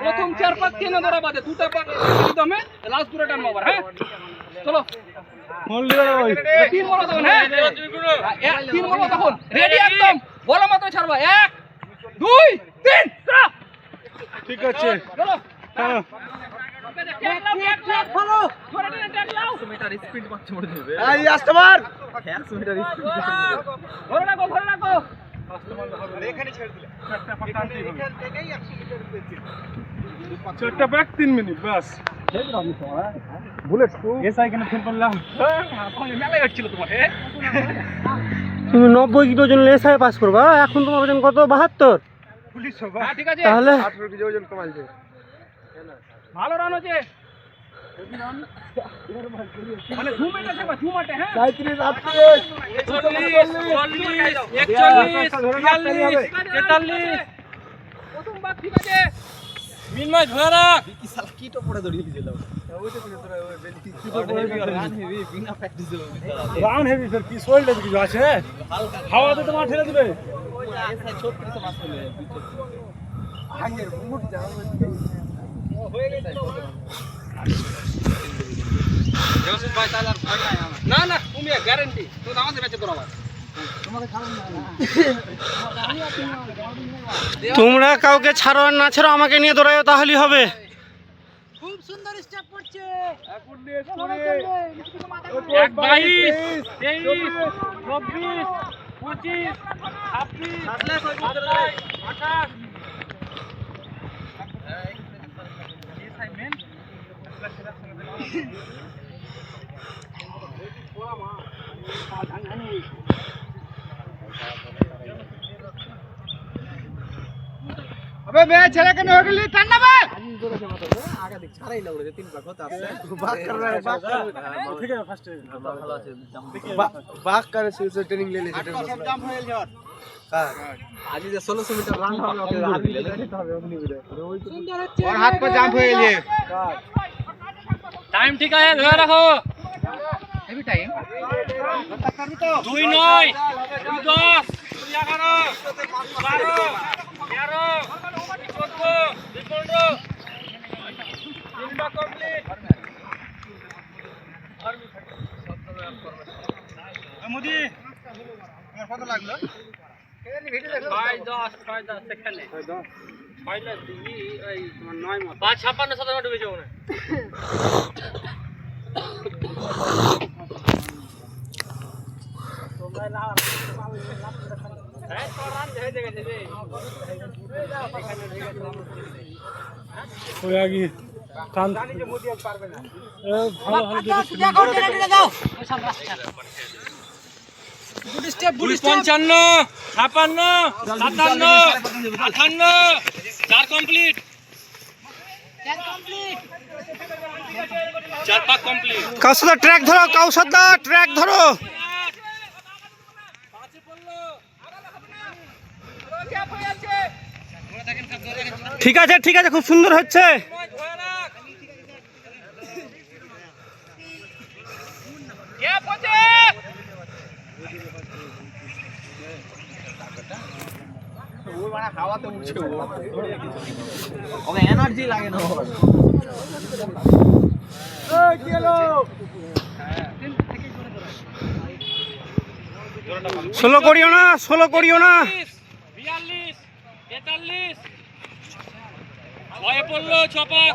প্রথম 4 পাক টেনে ধরা বাদে 2টা পাক দমে লাস্ট দুটো টান মারবা হ্যাঁ চলো তিন বলো তখন হ্যাঁ তিন বলো তখন রেডি একদম বলো মাত্র ছাড়বা 1 2 3 চলো ঠিক আছে চলো হ্যাঁ ফলো ধরে নিয়ে ট্যাগ লাও 100 মিটার স্পিড পাচ্ছে পড়ে যাবে এই কাস্টমার 100 মিটার স্পিড ধরে রাখো এখানে ছেড়ে দিলে এখান থেকেই 100 মিটার পেয়েছি চারটা ব্যাক 3 মিনিট বাস বুলেট তো এসআই এখানে ফেল করলাম মেলায় হচ্ছিল তোমার তুমি 90 কিলো ওজন লেসায় পাস করবা এখন তোমার ওজন কত 72 পুলিশ হবে হ্যাঁ ঠিক আছে তাহলে 18 কেজি ওজন কমাইছে ভালো রান হচ্ছে মানে ঝুমেটা যাবা ঝুমাটে হ্যাঁ 35 প্রথম বাক ঠিক আছে মিনময় ধরে রাখ কি সালা কি তো পড়ে দড়িয়ে দিছিল রাউন্ড হেভি ফের কি সোল্ড কিছু আছে হাওয়াতে তোমার ঠেলে দিবে এসআই 36 মাস হলো আগের মুট যাও হয়ে গেছে জোসেফ ভাই তাহলে আর ভয় নাই আমার না না তুমি গ্যারান্টি তো আমাদের ম্যাচে তোরা তোমরা কাউকে ছাড়ো আর না ছাড়ো আমাকে নিয়ে দৌড়াও তাহলেই হবে খুব সুন্দর স্টেপ করছে এখন নিয়ে শুনে 22 23 24 25 26 28 अबे मैं चला के हो गई ठंडा में আগে দেখ ছাড়াই লাগলো যে 3 পাক হতে আছে बात कर रहा है बात कर ठीक है फर्स्ट ভালো আছে बात करे से ट्रेनिंग ले ले सब जाम हो गया আজ যে 1600 মিটার রান হবে ওকে হাত দিলে সুন্দর হচ্ছে और हाथ पर जाम हो गया টাইম ঠিক আছে ধরে রাখো হেভি টাইম 2 9 2 10 11 12 13 14 15 কমপ্লিট मोदी कत লাগলো ভাই 10 সেকেন্ডে 5 এই তোমার 9 মত 5 56 57 ডুবে যাও না हो गई कान যে মোদি আজ পারবে না ভালো ভালো দাও গুড স্টেপ 55 56 57 58 4 কমপ্লিট 4 পাক কমপ্লিট কাউসাদা ট্র্যাক ধরো কাউসাদা ট্র্যাক ধরো ঠিক আছে খুব সুন্দর হচ্ছে হাওয়াতে উঠছে ওকে এনার্জি লাগে না কি হলো 16 করিও না 42 43 ছয়ে পড়লো 6 পাক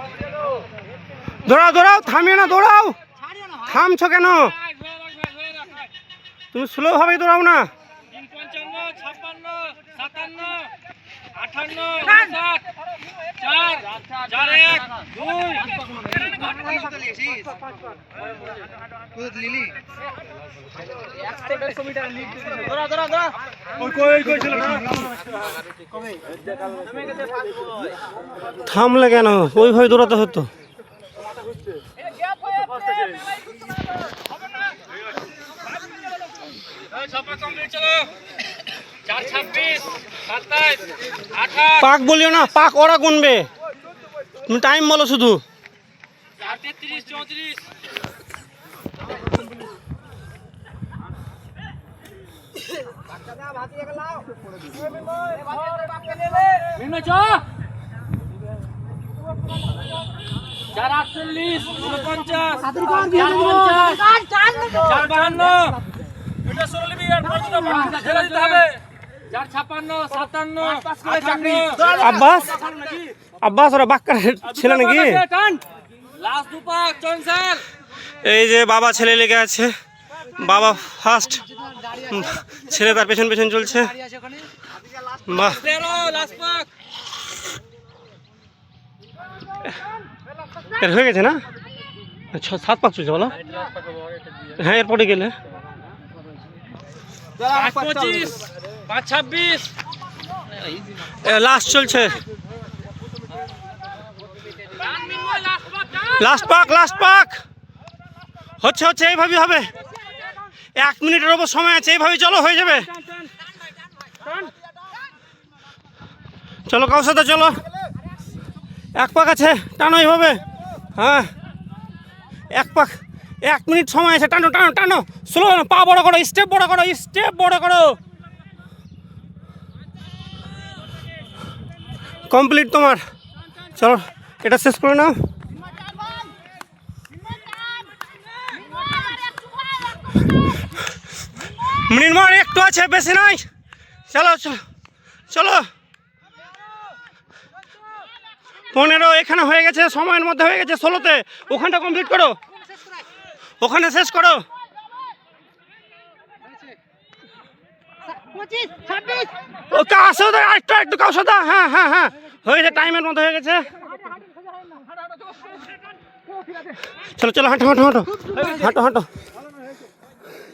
দৌড়াও থামিও না দৌড়াও থামছো কেন তুমি স্লো ভাবে দৌড়াও না 55 56 57 58 4 থামলে কেন ওইভাবে দৌড়াতে হতো পাক বলিও না পাক ওরা গুনবে তুমি টাইম বলো শুধু 33 34 মিনময় চ 448 49 452 এটা 16 লিবি আর কতটা বাকি ছেড়ে দিতে হবে 456 57 আব্বাস আব্বাস ওরা বাক্কার ছেলে নাকি লাস্ট দুপাক চঞ্চল এই যে বাবা ছেলে লেগে আছে বাবা ফার্স্ট ছেলে তার পেছন পেছন চলছে বাহ 13 লাস্ট পাক এর হয়ে গেছে না 7 পাক চলছে বলো হ্যাঁ এরপরে গেলে 525 526 লাস্ট চলছে লাস্ট পাক হচ্ছে এইভাবেই হবে 1 মিনিটের ওপর সময় আছে এইভাবেই চলো হয়ে যাবে চলো কাউসাদা চলো 1 পাক আছে টানো এইভাবে হ্যাঁ 1 পাক 1 মিনিট সময় আছে টানো টানো টানো স্লো পা বড় করো স্টেপ বড় করো কমপ্লিট তোমার চলো এটা শেষ করে নাও মিনিট মার একটু আছে বেশি নাই চলো চলো চলো 15 এখানে হয়ে গেছে সময়ের মধ্যে হয়ে গেছে 16তে ওখানটা কমপ্লিট করো ওখানে শেষ করো 25 26 ও কাউসাদা একটু কাউসাদা হ্যাঁ হয়ে গেছে টাইমের মধ্যে হয়ে গেছে চলো হাঁটো